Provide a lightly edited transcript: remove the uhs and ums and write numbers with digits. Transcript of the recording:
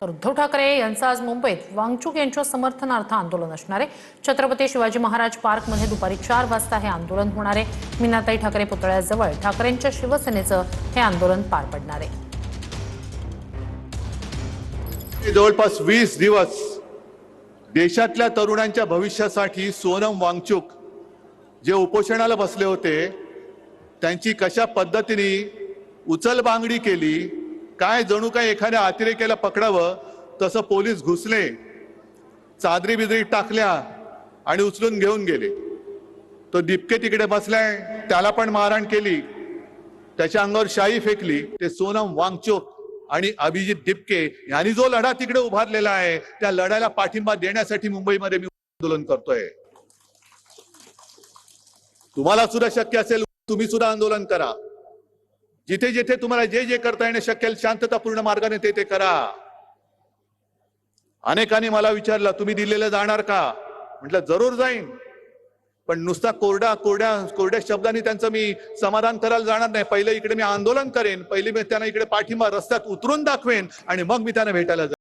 तर उद्धव ठाकरे यांचं आज मुंबईत वांगचुक यांच्या समर्थनार्थ आंदोलन असणार आहे। छत्रपती शिवाजी महाराज पार्कमध्ये दुपारी 4 वाजता हे आंदोलन होणार आहे। मीनाताई ठाकरे पुतळ्याजवळ ठाकरेंच्या शिवसेनेचं हे आंदोलन पार पडणार आहे। जवळपास 20 दिवस देशातल्या तरुणांच्या भविष्यासाठी सोनम वांगचुक जे उपोषणाला बसले होते त्यांची कशा पद्धतीने उचलबांगडी केली, काय जणू काय एखाद्या अतिरेक्याला पकडावं तसं पोलीस घुसले, चादरी बिदरी टाकल्या आणि उचलून घेऊन गेले। तो दिपके तिकडे बसलाय, त्याला पण मारहाण केली, त्याच्या अंगावर शाई फेकली। ते सोनम वांगचुक आणि अभिजित दिपके यांनी जो लढा तिकडे उभारलेला आहे त्या लढ्याला पाठिंबा देण्यासाठी मुंबईमध्ये मी आंदोलन करतोय। तुम्हाला सुद्धा शक्य असेल तुम्ही सुद्धा आंदोलन करा। जिथे जिथे तुम्हाला जे जे करता येणे शक्य शांततापूर्ण मार्गाने ते करा। अनेकांनी मला विचारलं तुम्ही दिल्लीला जाणार का? म्हटलं जरूर जाईन, पण नुसता कोरड्या शब्दांनी त्यांचं मी समाधान करायला जाणार नाही। पहिले इकडे मी आंदोलन करेन, पहिले मी त्यांना इकडे पाठिंबा रस्त्यात उतरून दाखवेन आणि मग मी त्यांना भेटायला जाईन।